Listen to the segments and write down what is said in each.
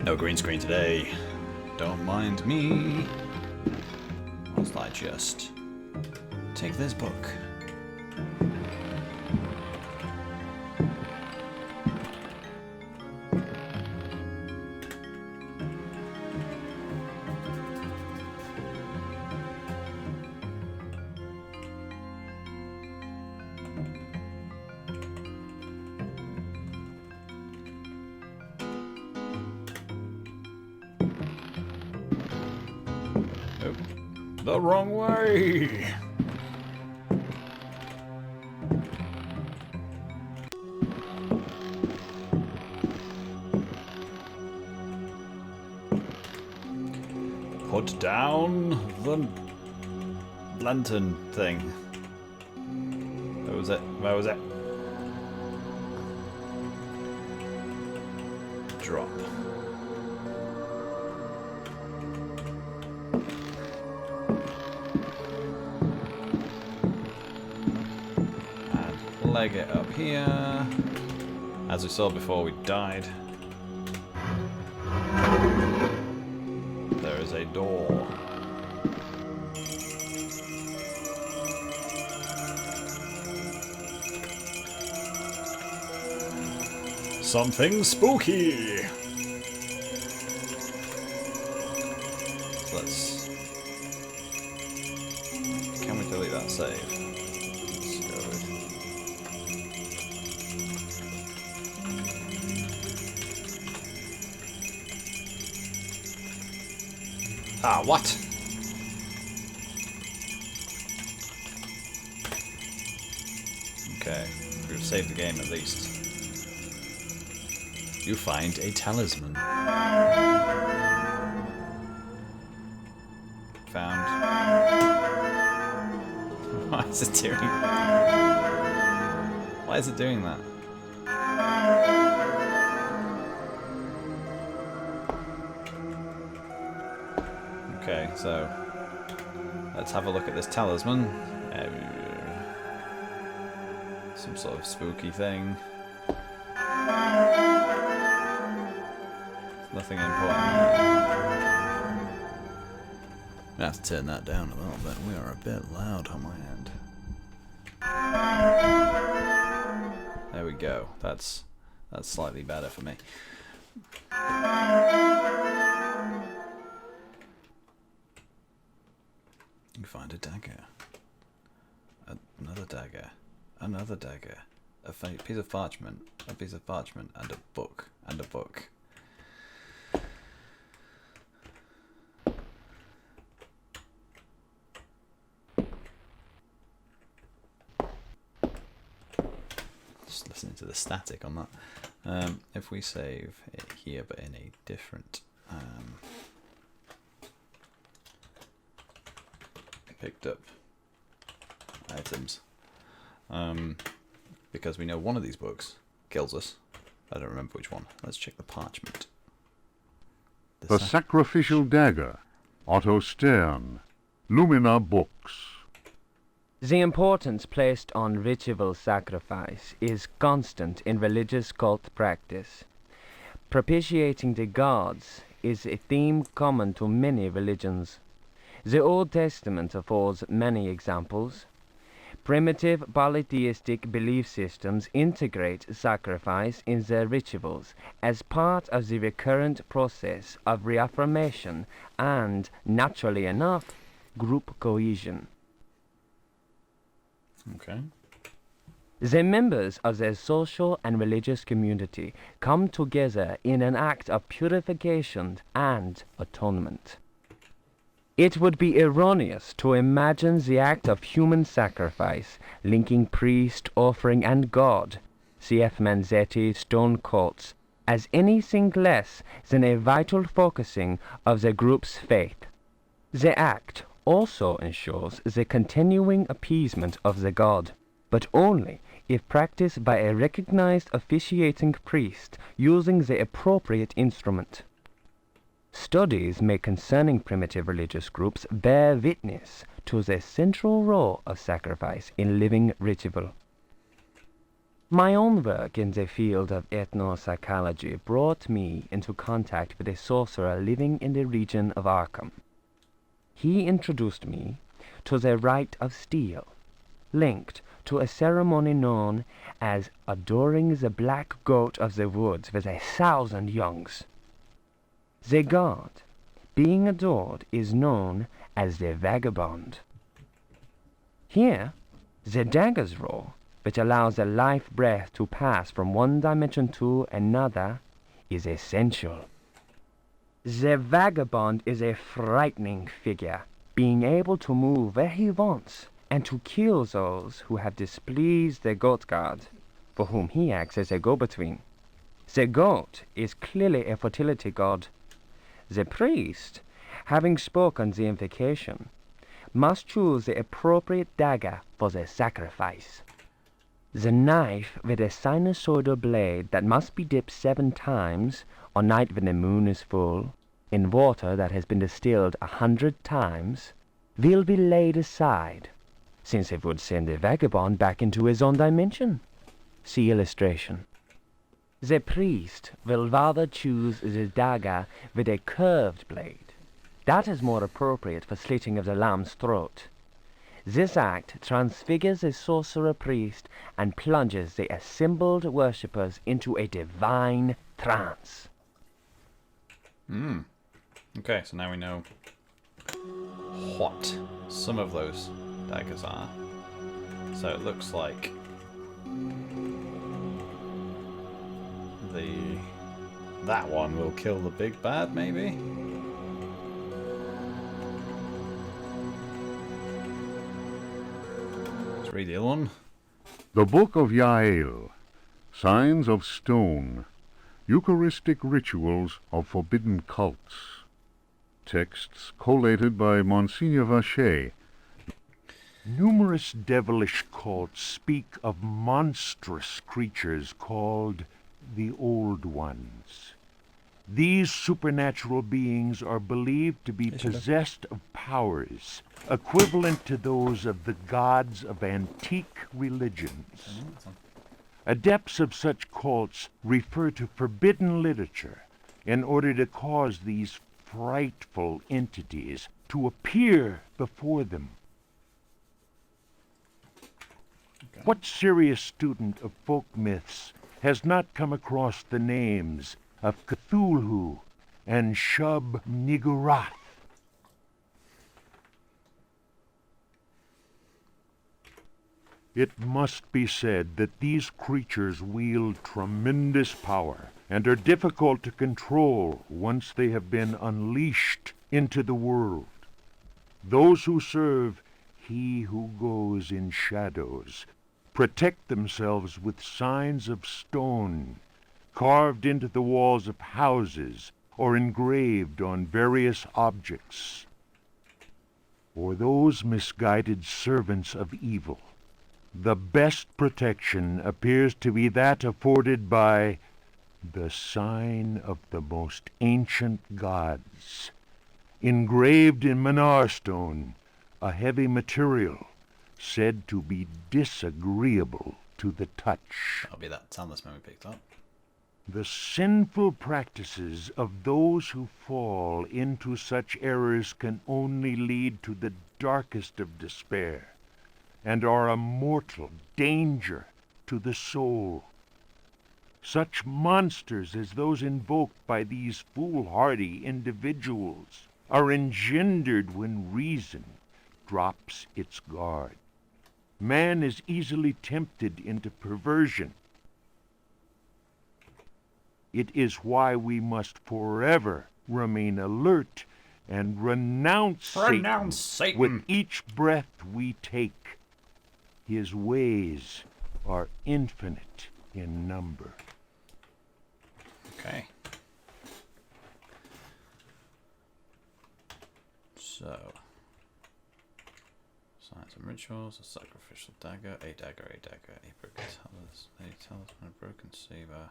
No green screen today. Don't mind me. Whilst I just take this book. The wrong way! Put down the lantern thing. Where was it? Where was it? Drop. Leg it up here. As we saw before we died. There is a door. Something spooky! So let's... Can we delete that save? Ah, what? Okay, we've saved the game at least. You find a talisman. Found. Why is it doing? Why is it doing that? Okay, so let's have a look at this talisman. Some sort of spooky thing. Nothing important. I have to turn that down a little bit. We are a bit loud on my end. There we go. That's slightly better for me. You find a dagger. Another dagger. Another dagger. A piece of parchment. A piece of parchment. And a book. And a book. Just listening to the static on that. If we save it here but in a different... picked up items because we know one of these books kills us. I don't remember which one. Let's check the parchment. The Sacrificial Dagger, Otto Stern, Lumina Books. The importance placed on ritual sacrifice is constant in religious cult practice. Propitiating the gods is a theme common to many religions. The Old Testament affords many examples. Primitive polytheistic belief systems integrate sacrifice in their rituals as part of the recurrent process of reaffirmation and, naturally enough, group cohesion. Okay. The members of their social and religious community come together in an act of purification and atonement. It would be erroneous to imagine the act of human sacrifice linking priest, offering, and God, C.F. Manzetti's stone cults, as anything less than a vital focusing of the group's faith. The act also ensures the continuing appeasement of the god, but only if practiced by a recognized officiating priest using the appropriate instrument. Studies made concerning primitive religious groups bear witness to the central role of sacrifice in living ritual. My own work in the field of ethnopsychology brought me into contact with a sorcerer living in the region of Arkham. He introduced me to the rite of steel, linked to a ceremony known as adoring the black goat of the woods with 1,000 youngs. The god being adored is known as the vagabond. Here, the dagger's role, which allows the life breath to pass from one dimension to another, is essential. The vagabond is a frightening figure, being able to move where he wants and to kill those who have displeased the goat god, for whom he acts as a go-between. The goat is clearly a fertility god. The priest, having spoken the invocation, must choose the appropriate dagger for the sacrifice. The knife with a sinusoidal blade that must be dipped 7 times on night when the moon is full in water that has been distilled 100 times will be laid aside, since it would send the vagabond back into his own dimension. See illustration. The priest will rather choose the dagger with a curved blade. That is more appropriate for slitting of the lamb's throat. This act transfigures the sorcerer priest and plunges the assembled worshippers into a divine trance. Okay, so now we know what some of those daggers are. So it looks like that one will kill the big bad, maybe? Let's read the other one. The Book of Yael, Signs of Stone, Eucharistic Rituals of Forbidden Cults. Texts collated by Monsignor Vacher. Numerous devilish cults speak of monstrous creatures called the Old Ones. These supernatural beings are believed to be possessed of powers equivalent to those of the gods of antique religions. Adepts of such cults refer to forbidden literature in order to cause these frightful entities to appear before them. Okay. What serious student of folk myths has not come across the names of Cthulhu and Shub-Niggurath? It must be said that these creatures wield tremendous power and are difficult to control once they have been unleashed into the world. Those who serve He who goes in shadows protect themselves with signs of stone carved into the walls of houses or engraved on various objects. For those misguided servants of evil, the best protection appears to be that afforded by the sign of the most ancient gods, engraved in Manar stone, a heavy material said to be disagreeable to the touch. That'll be that talisman we picked up. The sinful practices of those who fall into such errors can only lead to the darkest of despair, and are a mortal danger to the soul. Such monsters as those invoked by these foolhardy individuals are engendered when reason drops its guard. Man is easily tempted into perversion. It is why we must forever remain alert and renounce Satan with each breath we take. His ways are infinite in number. Okay. So, signs and rituals, a sacrificial dagger, a broken talisman, a broken saber.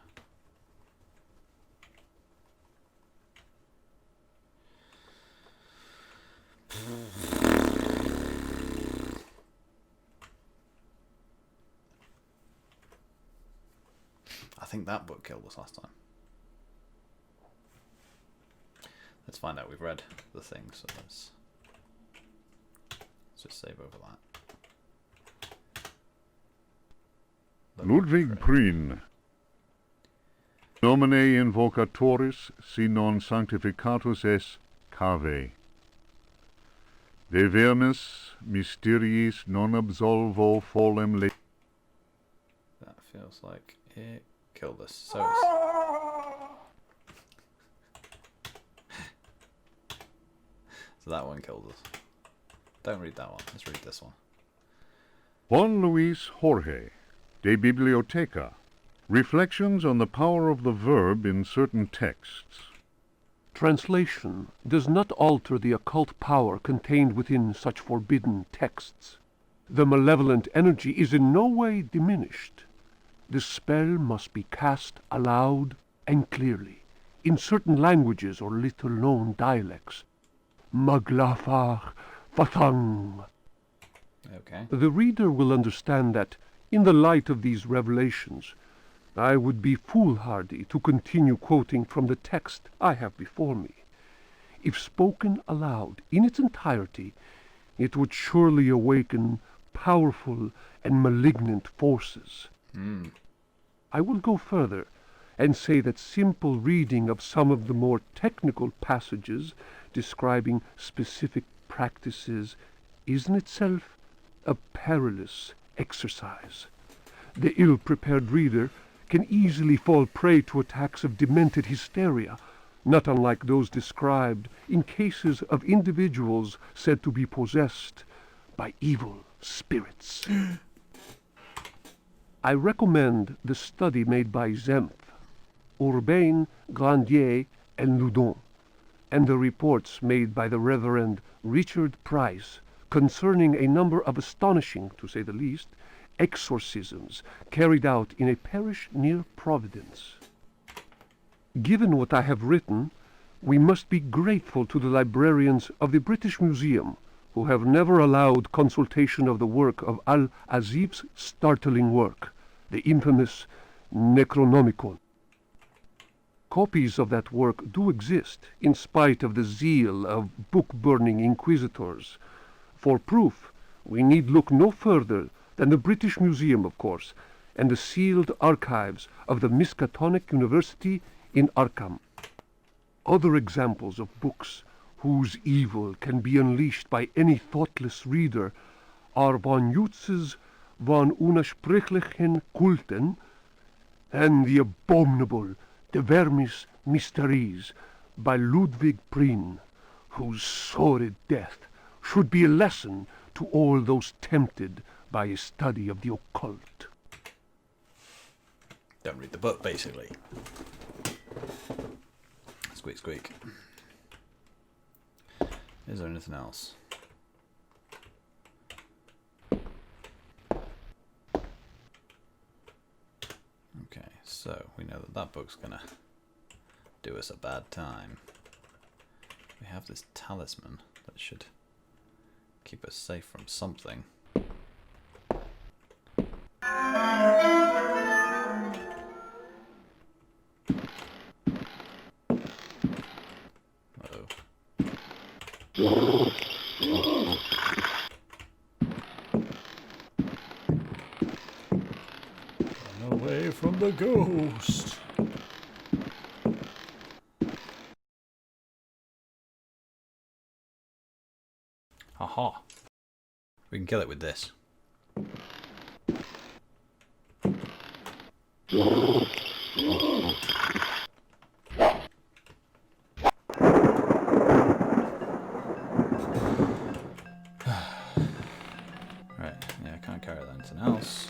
think that book killed us last time. Let's find out. We've read the thing, so let's just save over that. Ludwig Prien. Nomine invocatoris si non sanctificatus es cave. De vermis mysteriis non absolvo folem le... That feels like it killed us. So it's... So that one killed us. Don't read that one. Let's read this one. Juan Luis Jorge, De Bibliotheca. Reflections on the power of the verb in certain texts. Translation does not alter the occult power contained within such forbidden texts. The malevolent energy is in no way diminished. The spell must be cast aloud and clearly, in certain languages or little-known dialects. Maglafar Fathang. Okay. The reader will understand that, in the light of these revelations, I would be foolhardy to continue quoting from the text I have before me. If spoken aloud in its entirety, it would surely awaken powerful and malignant forces. I will go further and say that simple reading of some of the more technical passages describing specific practices is in itself a perilous exercise. The ill-prepared reader can easily fall prey to attacks of demented hysteria, not unlike those described in cases of individuals said to be possessed by evil spirits. I recommend the study made by Zempf, Urbain, Grandier, and Loudon, and the reports made by the Reverend Richard Price concerning a number of astonishing, to say the least, exorcisms carried out in a parish near Providence. Given what I have written, we must be grateful to the librarians of the British Museum, who have never allowed consultation of the work of Al-Azif's startling work, the infamous Necronomicon. Copies of that work do exist, in spite of the zeal of book-burning inquisitors. For proof, we need look no further than the British Museum, of course, and the sealed archives of the Miskatonic University in Arkham. Other examples of books whose evil can be unleashed by any thoughtless reader are von Jutz's von Unersprechlichen Kulten and the abominable De Vermis Mysteries by Ludwig Prien, whose sordid death should be a lesson to all those tempted by a study of the occult. Don't read the book, basically. Squeak, squeak. Is there anything else? Okay, so we know that that book's gonna do us a bad time. We have this talisman that should keep us safe from something. Uh-oh. Run away from the ghost. Aha. We can kill it with this. Right, yeah, I can't carry anything else.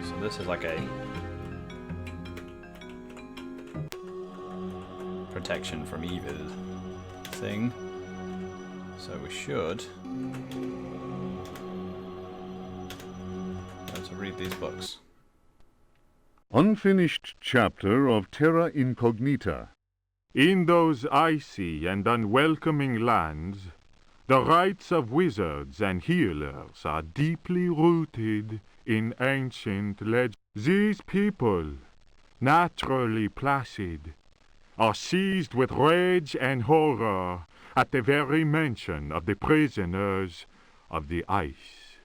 So this is like a protection from evil thing. So we should be able to read these books. Unfinished chapter of Terra Incognita. In those icy and unwelcoming lands, the rites of wizards and healers are deeply rooted in ancient legends. These people, naturally placid, are seized with rage and horror at the very mention of the prisoners of the ice.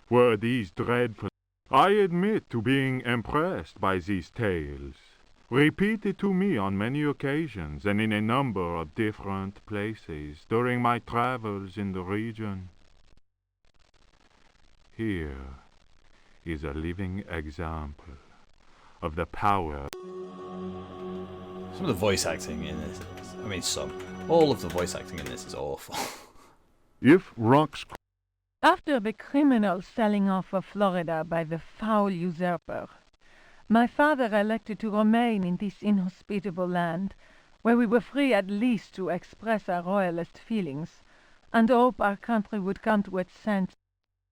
Were these dreadful? I admit to being impressed by these tales, repeated to me on many occasions and in a number of different places during my travels in the region. Here is a living example of the power. Some of the voice acting in this all of the voice acting in this is awful. If rocks After the criminal selling off of Florida by the foul usurper, my father elected to remain in this inhospitable land, where we were free at least to express our royalist feelings, and hope our country would come to its sense.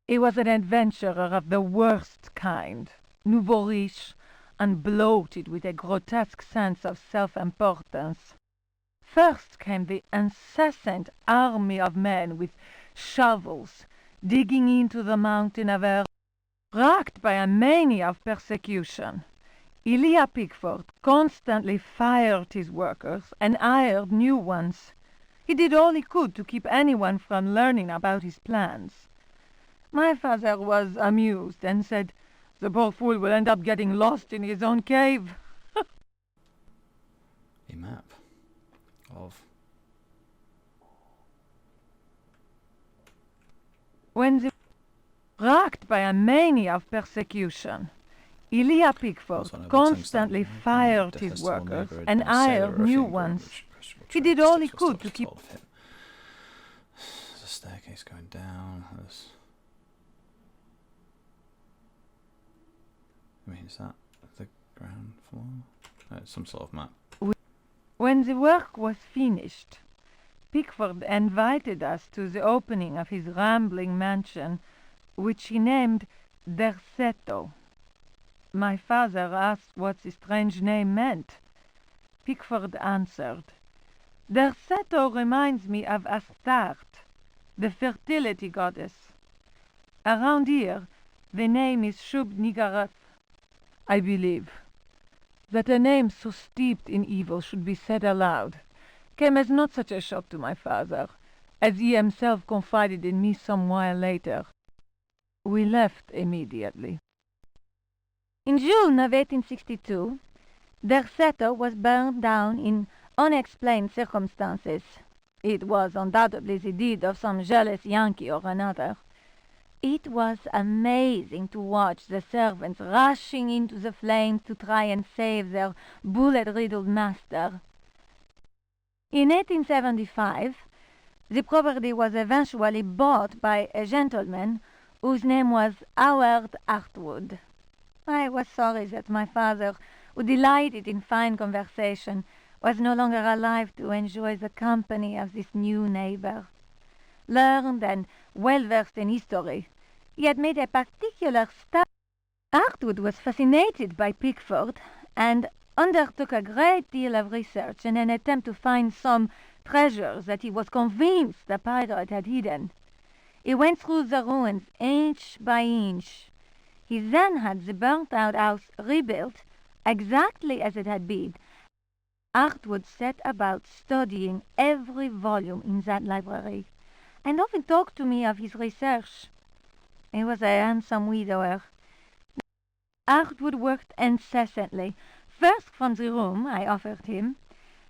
He was an adventurer of the worst kind, nouveau riche, and bloated with a grotesque sense of self-importance. First came the incessant army of men with shovels, digging into the mountain of earth, racked by a mania of persecution. Elia Pickford constantly fired his workers and hired new ones. He did all he could to keep anyone from learning about his plans. My father was amused and said, "The poor fool will end up getting lost in his own cave." A map of When the racked by a mania of persecution, Elia Pickford Also another constantly tombstone. fired The his festival workers neighborhood and and sailor hired new Roofing ones. Group, which He trade did all he sticks could was to keep told of him. There's a staircase going down. Is that the ground floor? No, it's some sort of map. When the work was finished, Pickford invited us to the opening of his rambling mansion, which he named Derceto. My father asked what the strange name meant. Pickford answered, "Derceto reminds me of Astarte, the fertility goddess. Around here, the name is Shub-Niggurath. I believe that a name so steeped in evil should be said aloud came as not such a shock to my father, as he himself confided in me some while later. We left immediately." In June of 1862, Derceto was burned down in unexplained circumstances. It was undoubtedly the deed of some jealous Yankee or another. It was amazing to watch the servants rushing into the flames to try and save their bullet-riddled master. In 1875, the property was eventually bought by a gentleman whose name was Howard Hartwood. I was sorry that my father, who delighted in fine conversation, was no longer alive to enjoy the company of this new neighbor. Learned and well-versed in history, he had made a particular study. Hartwood was fascinated by Pickford and undertook a great deal of research in an attempt to find some treasures that he was convinced the pirate had hidden. He went through the ruins inch by inch. He then had the burnt-out house rebuilt exactly as it had been. Hartwood set about studying every volume in that library, and often talked to me of his research. He was a handsome widower. Hartwood worked incessantly, first from the room I offered him,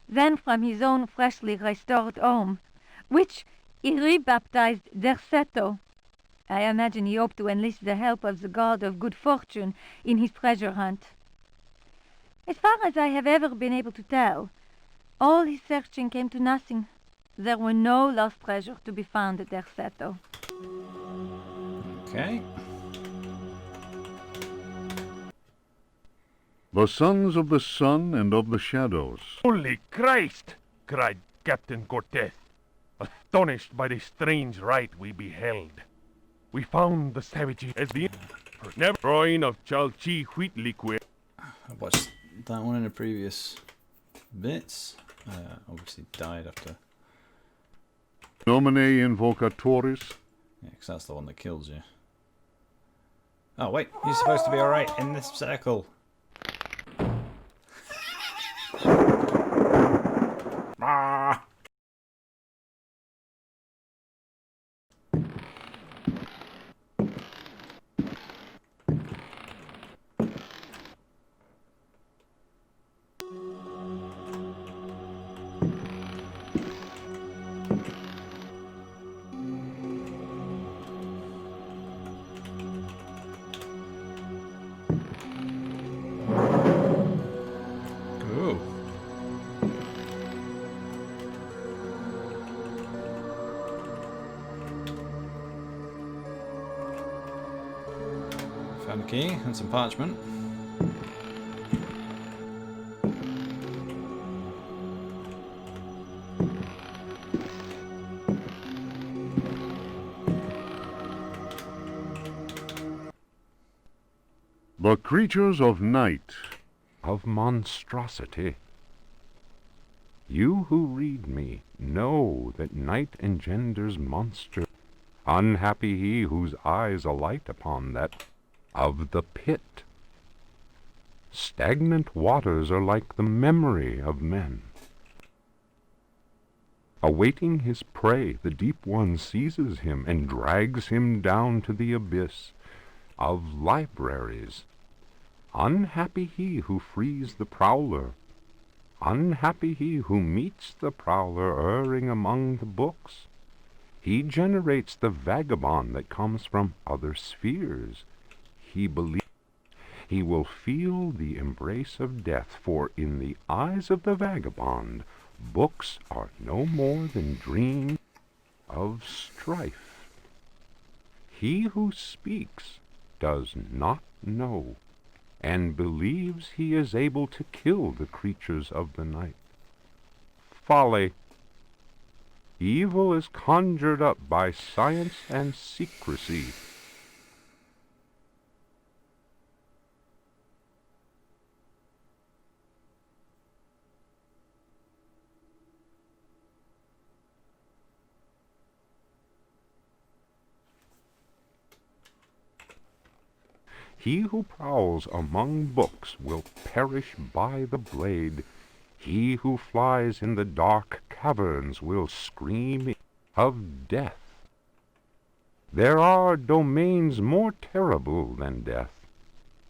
then from his own freshly restored home, which he rebaptized Derceto. I imagine he hoped to enlist the help of the god of good fortune in his treasure hunt. As far as I have ever been able to tell, all his searching came to nothing. There were no lost treasures to be found at Derceto. Okay. The sons of the sun and of the shadows. Holy Christ! Cried Captain Cortez, astonished by the strange rite we beheld. We found the savages as the never drawing of Chalchi wheat liquid. I watched that one in a previous bits. Obviously died after... Nomine invocatoris. Yeah, because that's the one that kills you. Oh wait, you're supposed to be alright in this circle. Ah! Ooh. Found a key and some parchment. The creatures of night. Of monstrosity. You who read me know that night engenders monsters. Unhappy he whose eyes alight upon that of the pit. Stagnant waters are like the memory of men. Awaiting his prey, the deep one seizes him and drags him down to the abyss of libraries. Unhappy he who frees the prowler. Unhappy he who meets the prowler erring among the books. He generates the vagabond that comes from other spheres. He believes he will feel the embrace of death, for in the eyes of the vagabond, books are no more than dreams of strife. He who speaks does not know, and believes he is able to kill the creatures of the night. Folly. Evil is conjured up by science and secrecy. He who prowls among books will perish by the blade. He who flies in the dark caverns will scream of death. There are domains more terrible than death.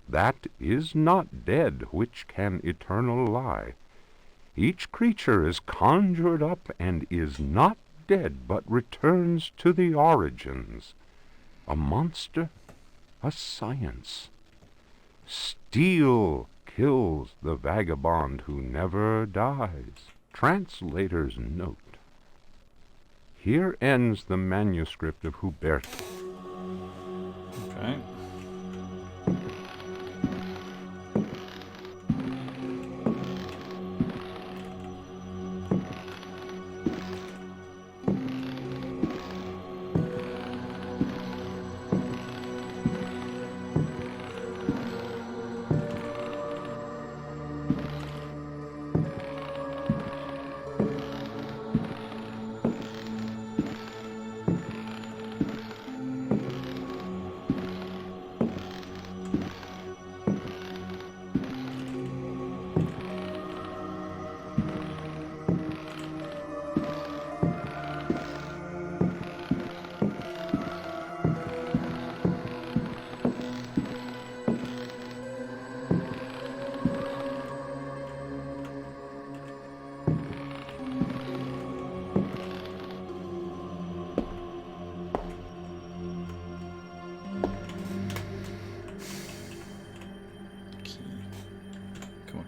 That is not dead which can eternal lie. Each creature is conjured up and is not dead, but returns to the origins. A monster, a science. Steel kills the vagabond who never dies. Translator's note. Here ends the manuscript of Hubertus. Okay.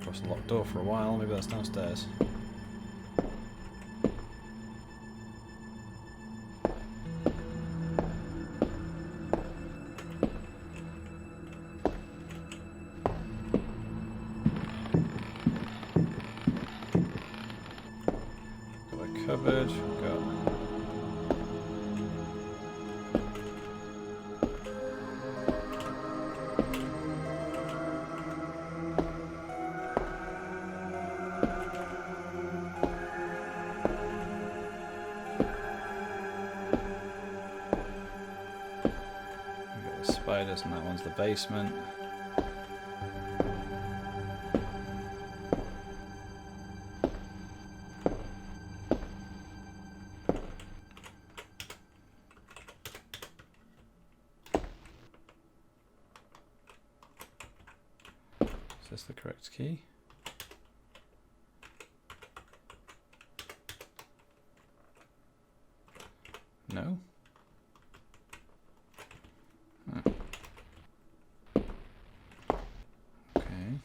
Across the locked door for a while, maybe that's downstairs. Got a cupboard, got spiders, and that one's the basement. Is this the correct key? No? Oh. Okay.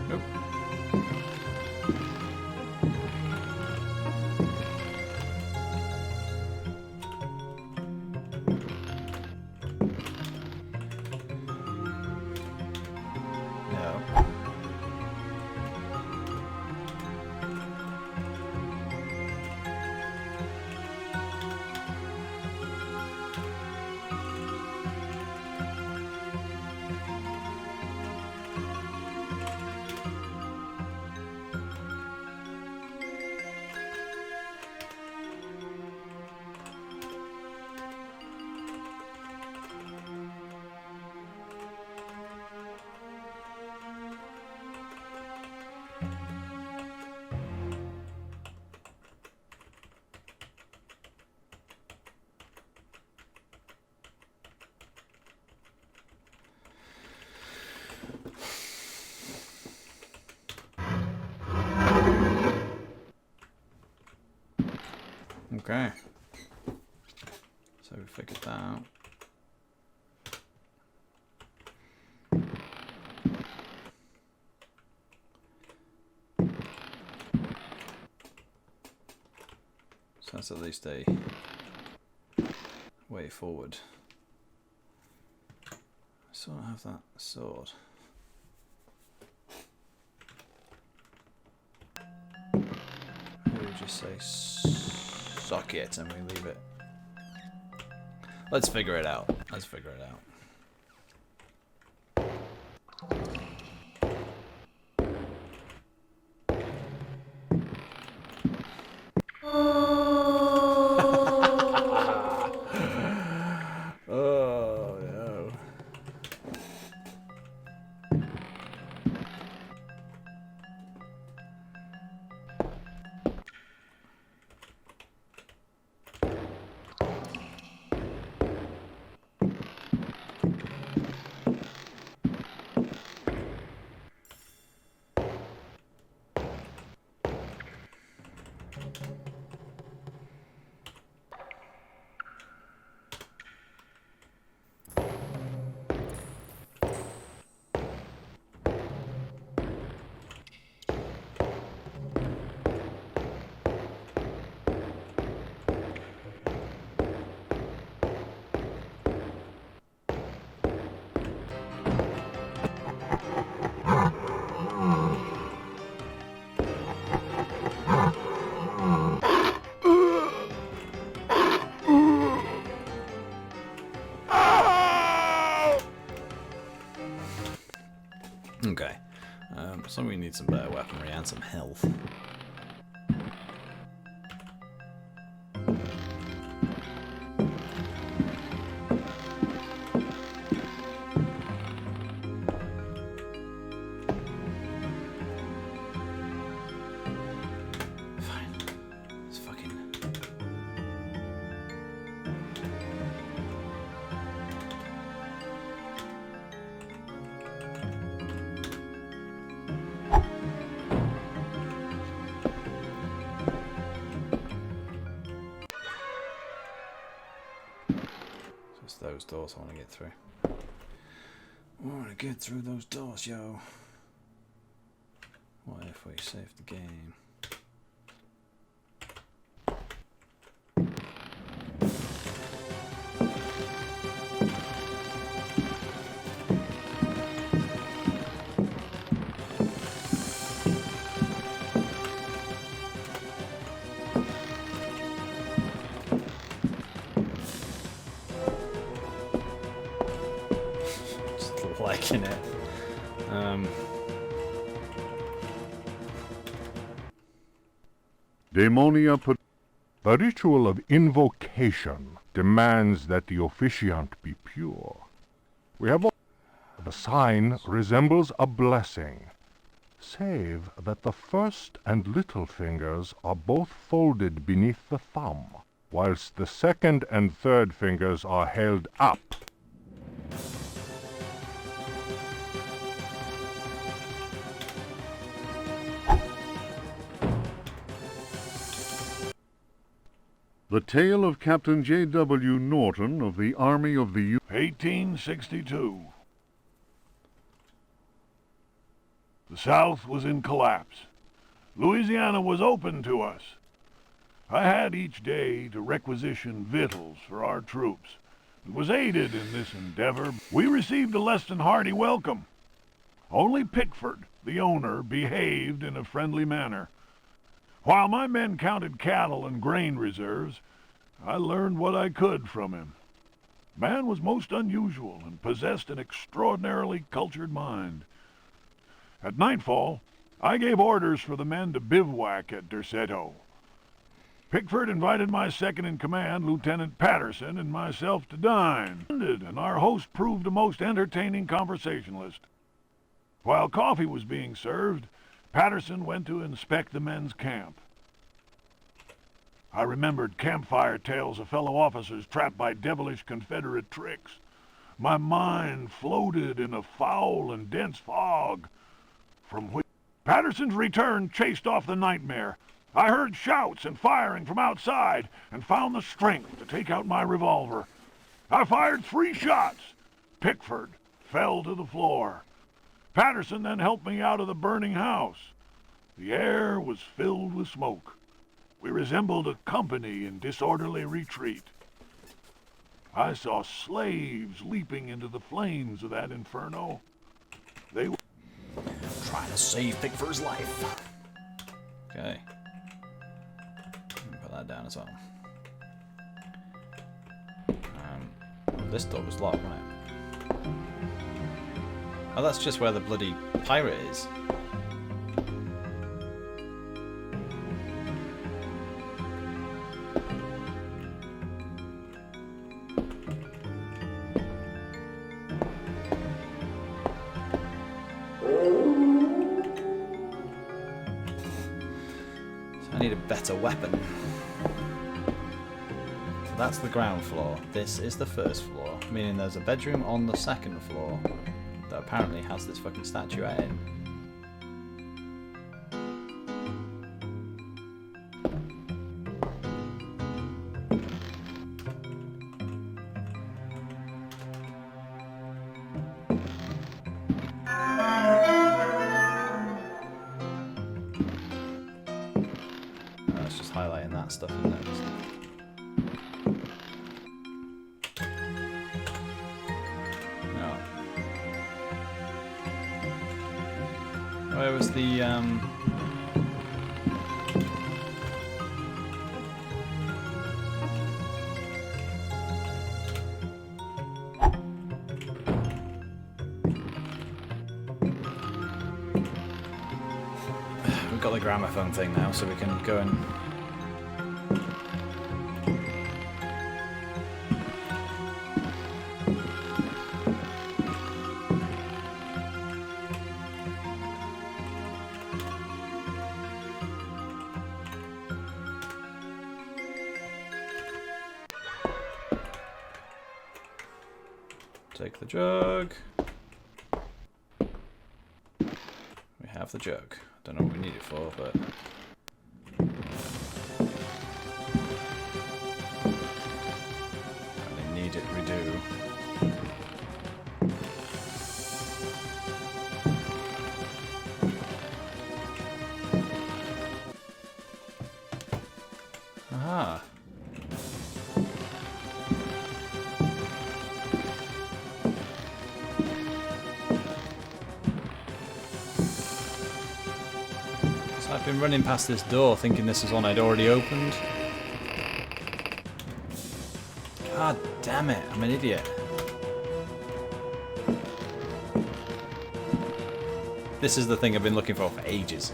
Nope. No. Okay. So we figured that out. So that's at least a way forward. I still don't have that sword. Maybe we just say suck it and we leave it. Let's figure it out. Let's figure it out. Oh no. Okay. So we need some better weaponry and some health. Fine. It's fucking... Just those doors I want to get through. I want to get through those doors, yo. What if we save the game? Just liking it. Daemonia put. The ritual of invocation demands that the officiant be pure. We have all... The sign resembles a blessing, save that the first and little fingers are both folded beneath the thumb, whilst the second and third fingers are held up. The tale of Captain J.W. Norton of the Army of the 1862. The South was in collapse. Louisiana was open to us. I had each day to requisition victuals for our troops, and was aided in this endeavor. We received a less than hearty welcome. Only Pickford, the owner, behaved in a friendly manner. While my men counted cattle and grain reserves, I learned what I could from him. Man was most unusual and possessed an extraordinarily cultured mind. At nightfall, I gave orders for the men to bivouac at Derceto. Pickford invited my second-in-command, Lieutenant Patterson, and myself to dine, and our host proved a most entertaining conversationalist. While coffee was being served, Patterson went to inspect the men's camp. I remembered campfire tales of fellow officers trapped by devilish Confederate tricks. My mind floated in a foul and dense fog, from which Patterson's return chased off the nightmare. I heard shouts and firing from outside, and found the strength to take out my revolver. I fired 3 shots. Pickford fell to the floor. Patterson then helped me out of the burning house. The air was filled with smoke. We resembled a company in disorderly retreat. I saw slaves leaping into the flames of that inferno. They were Trying to save Pickford's life. Okay. Put that down as well. This door was locked, right? Oh, that's just where the bloody pirate is. So I need a better weapon. So that's the ground floor. This is the first floor, meaning there's a bedroom on the second floor that apparently has this fucking statuette in. playing that stuff in there. No. Where was the we've got the gramophone thing now, so we can go and take the jug. We have the jug. Don't know what we need it for, but when we need it, we do. Aha. I've been running past this door thinking this is one I'd already opened. God damn it, I'm an idiot. This is the thing I've been looking for ages.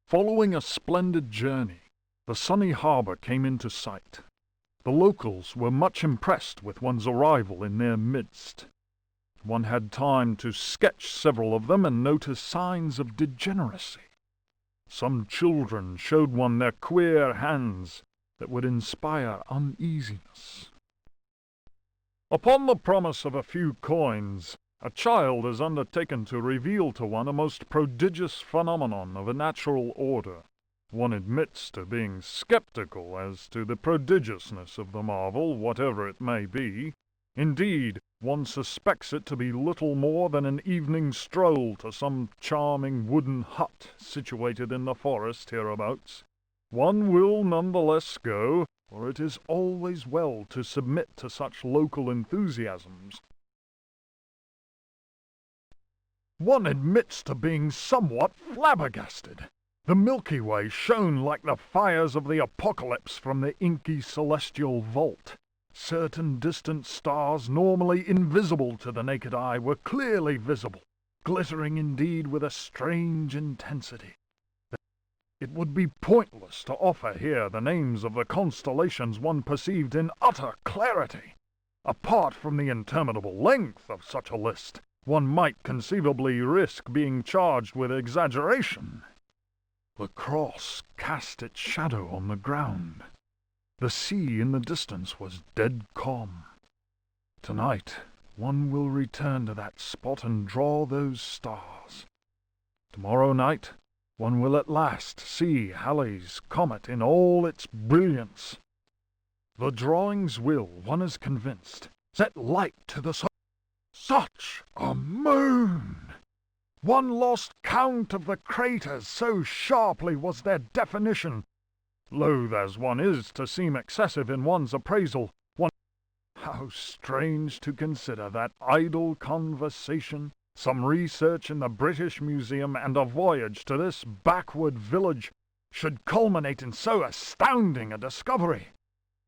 Following a splendid journey, the sunny harbour came into sight. The locals were much impressed with one's arrival in their midst. One had time to sketch several of them and notice signs of degeneracy. Some children showed one their queer hands that would inspire uneasiness. Upon the promise of a few coins, a child has undertaken to reveal to one a most prodigious phenomenon of a natural order. One admits to being skeptical as to the prodigiousness of the marvel, whatever it may be. Indeed, one suspects it to be little more than an evening stroll to some charming wooden hut situated in the forest hereabouts. One will none the less go, for it is always well to submit to such local enthusiasms. One admits to being somewhat flabbergasted. The Milky Way shone like the fires of the apocalypse from the inky celestial vault. Certain distant stars, normally invisible to the naked eye, were clearly visible, glittering indeed with a strange intensity. It would be pointless to offer here the names of the constellations one perceived in utter clarity. Apart from the interminable length of such a list, one might conceivably risk being charged with exaggeration. The cross cast its shadow on the ground. The sea in the distance was dead calm. Tonight, one will return to that spot and draw those stars. Tomorrow night, one will at last see Halley's comet in all its brilliance. The drawings will, one is convinced, set light to the sun. Such a moon! One lost count of the craters, so sharply was their definition. Loath as one is to seem excessive in one's appraisal, how strange to consider that idle conversation, some research in the British Museum, and a voyage to this backward village should culminate in so astounding a discovery.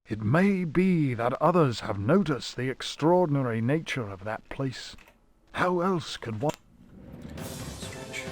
It may be that others have noticed the extraordinary nature of that place. How else could one... Strange.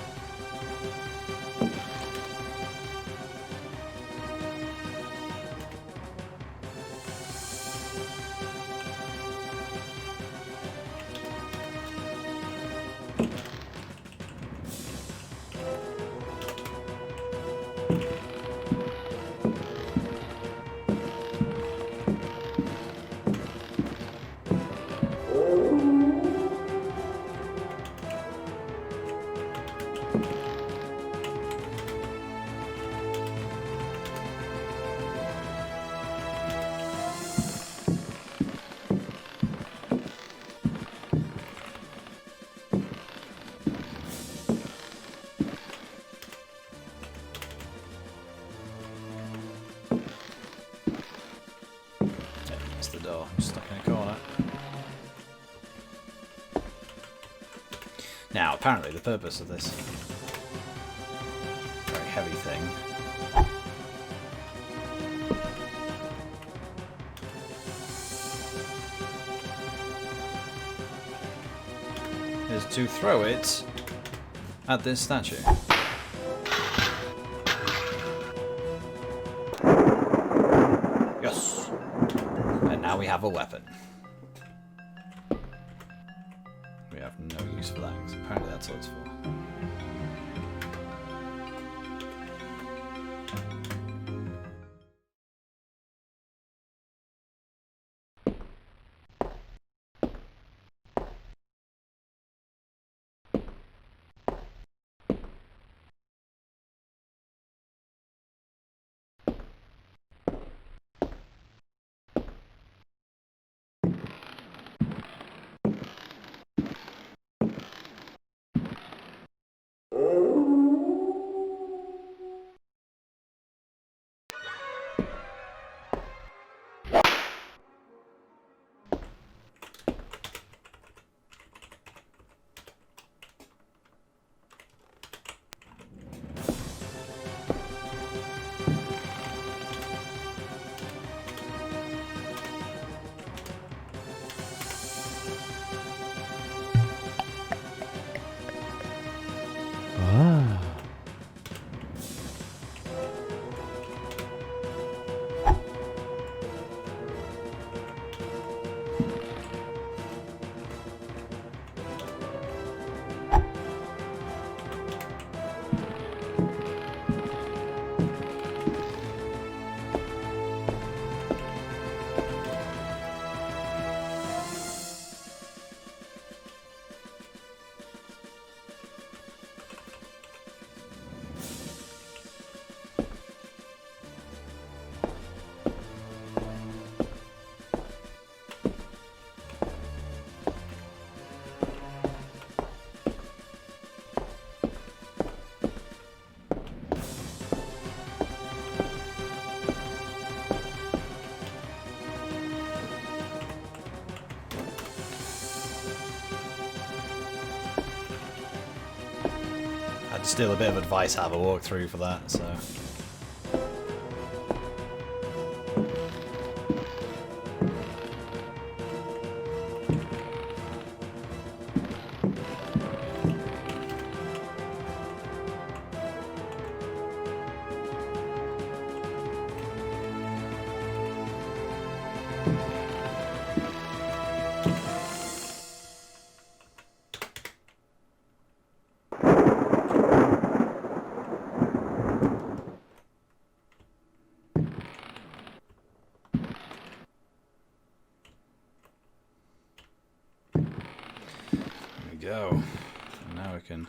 It's the door. I'm stuck in a corner. Now, apparently the purpose of this very heavy thing is to throw it at this statue. Yes. And now we have a weapon. We have no use for that, because apparently that's what it's for. I had to steal a bit of advice how to walk through for that, so... Go. And now we can...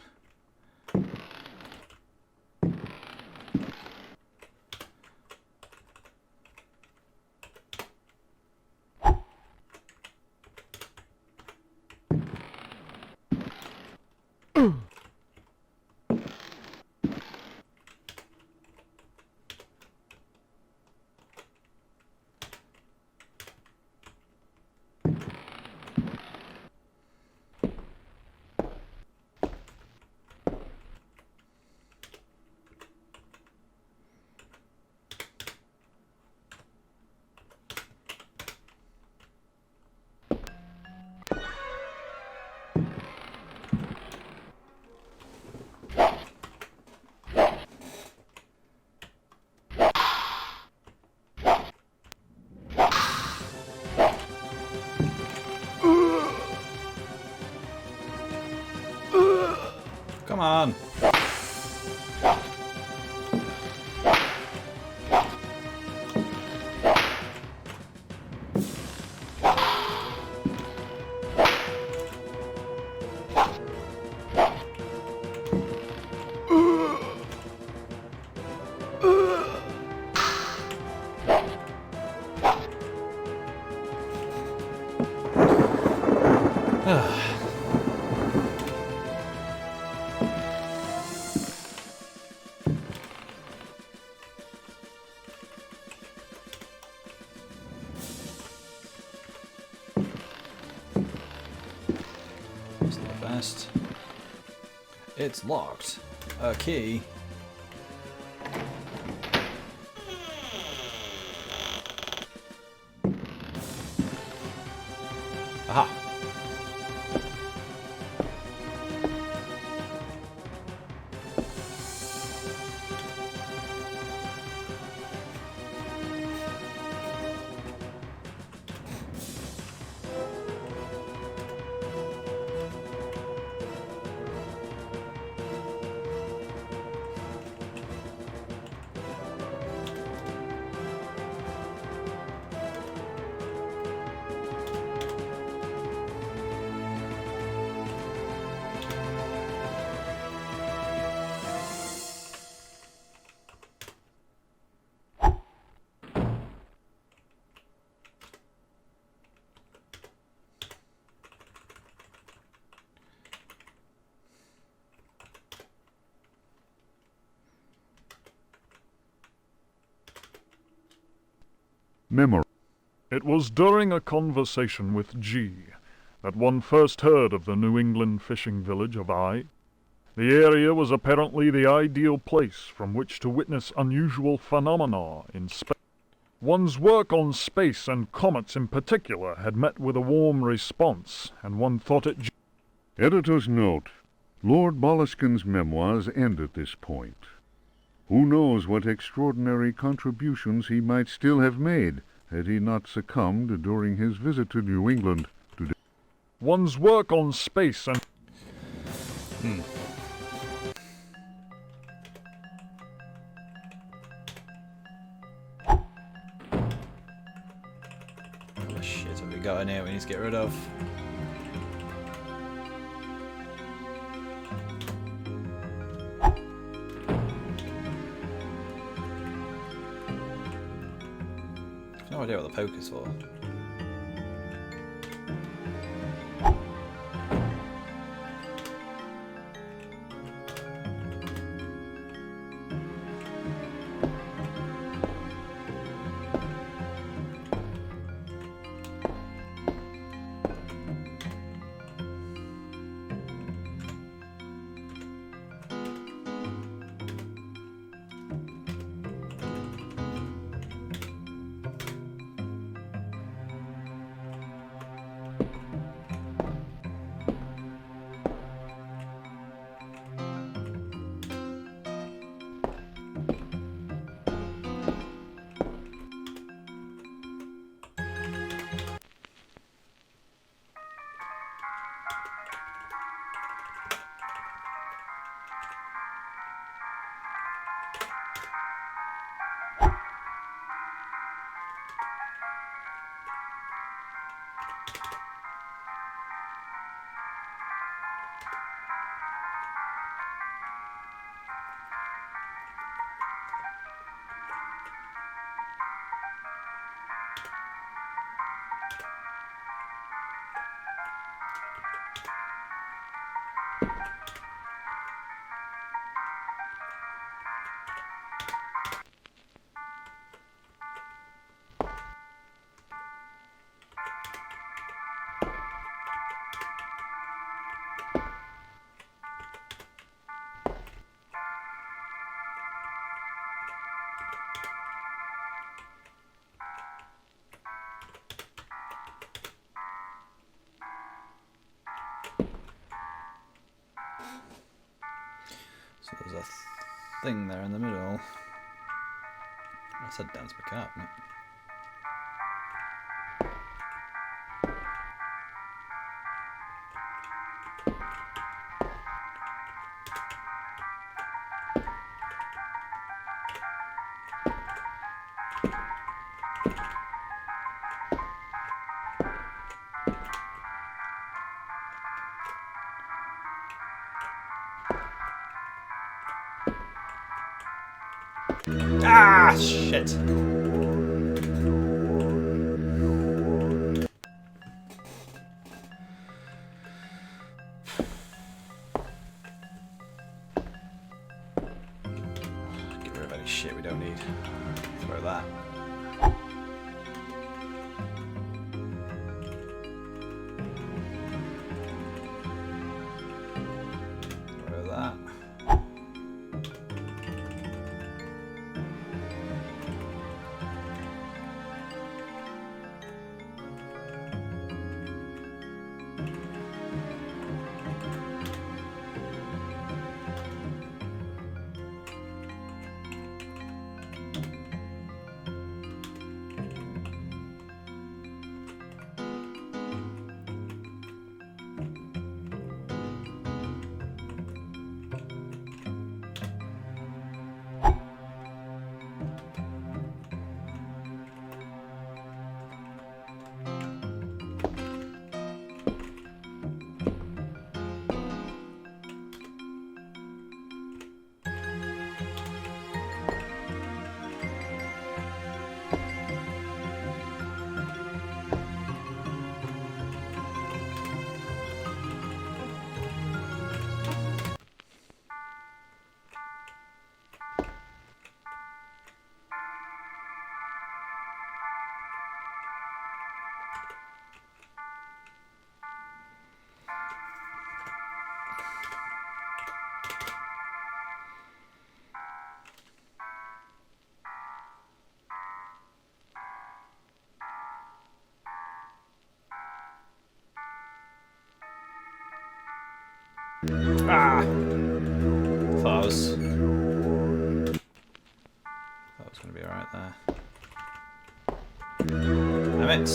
Come on. It's the best. It's locked. A key. Aha. Memory. It was during a conversation with G that one first heard of the New England fishing village of I. The area was apparently the ideal place from which to witness unusual phenomena in space. One's work on space and comets in particular had met with a warm response, and one thought it... Editor's note. Lord Boleskin's memoirs end at this point. Who knows what extraordinary contributions he might still have made had he not succumbed during his visit to New England to... One's work on space and... What shit have we got in here we need to get rid of? No idea what the poke is for. So there's a thing there in the middle. I said dance macabre, isn't it? Ah, shit. Get rid of any shit we don't need. Throw that. Throw that. Ah! Thought I was going to be alright there. Damn it!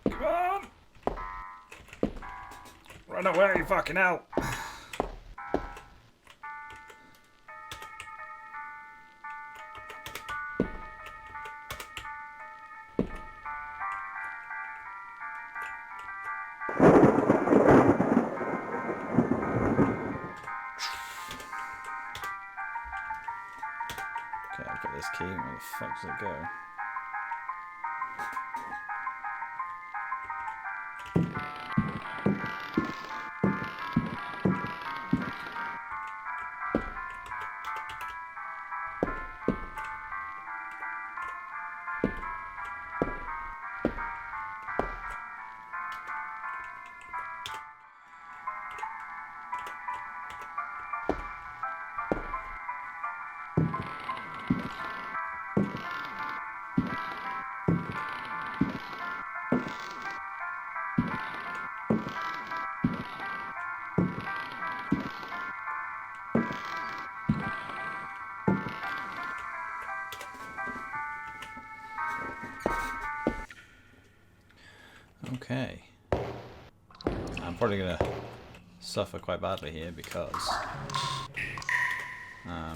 Come on! Run away, fucking hell! Okay, I've got this key. Where the fuck does it go? Okay. I'm probably going to suffer quite badly here because I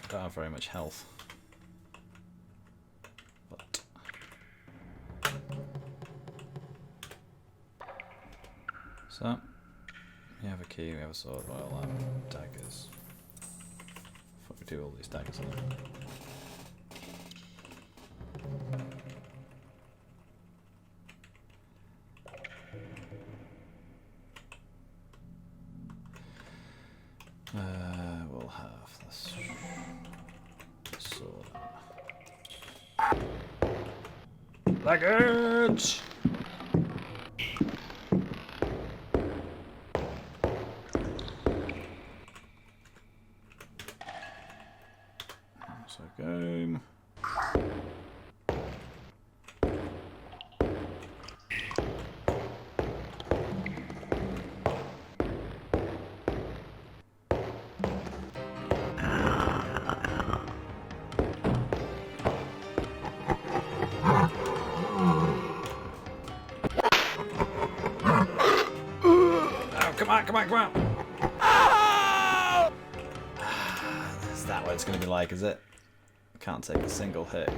don't have very much health. But so, we have a key, we have a sword, well, daggers. Fuck, we do all these daggers on them. We'll have this sword. Daggers! So game. Oh, come on! on, come on, come on! Oh! Is that what it's going to be like, is it? Can't take a single hit.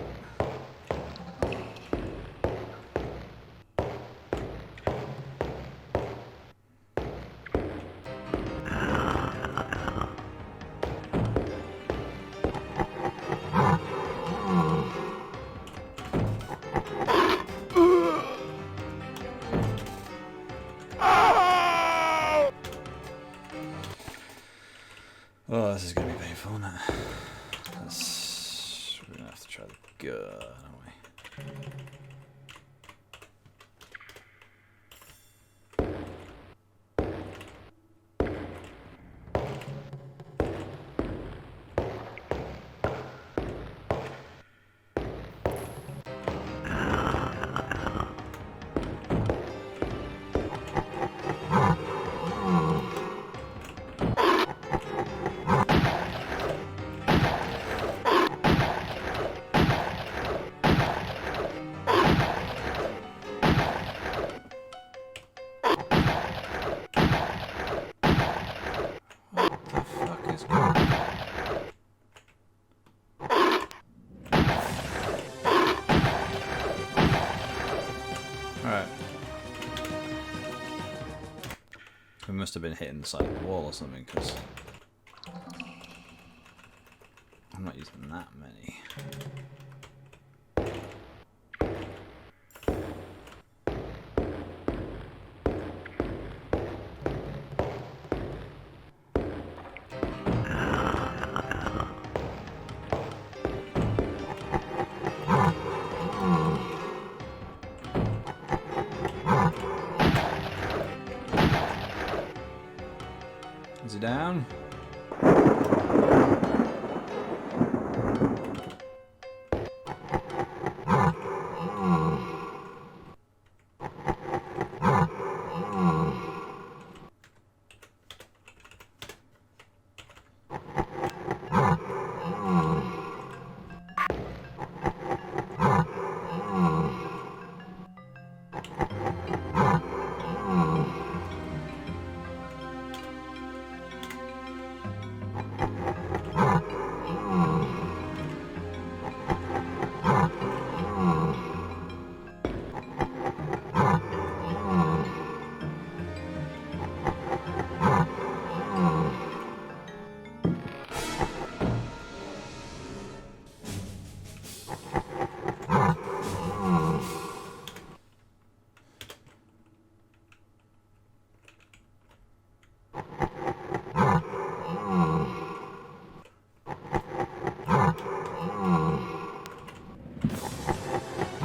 Oh, this is going to be painful, isn't it? We're going to have to try the gun, aren't we? Alright. We must have been hitting the side of the wall or something, because I'm not using that many. Is he down?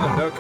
Oh, duck.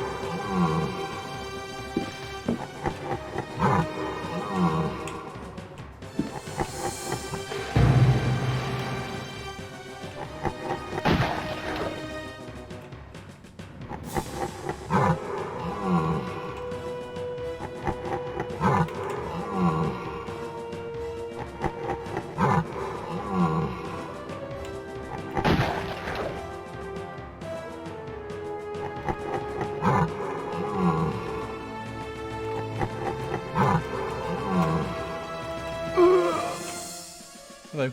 Hello.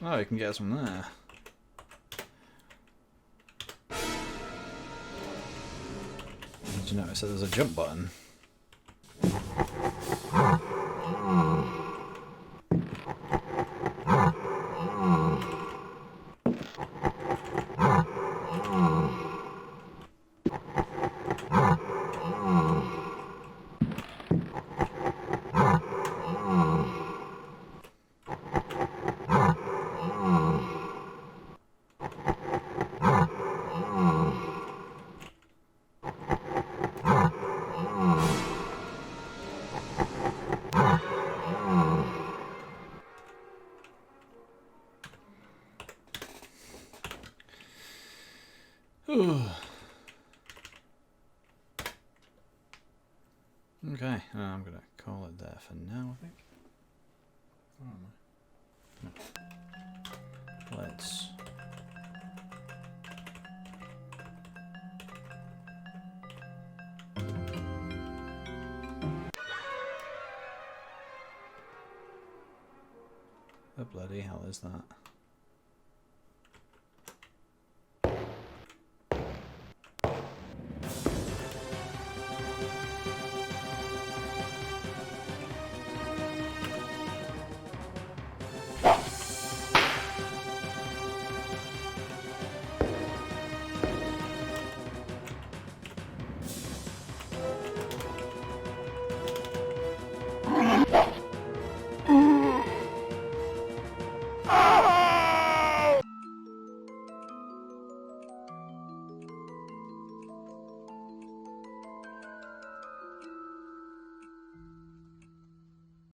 Oh, you can get us from there. Did you notice that there's a jump button? Okay, I'm gonna call it there for now, I think. Where am I? No. Let's the bloody hell is that?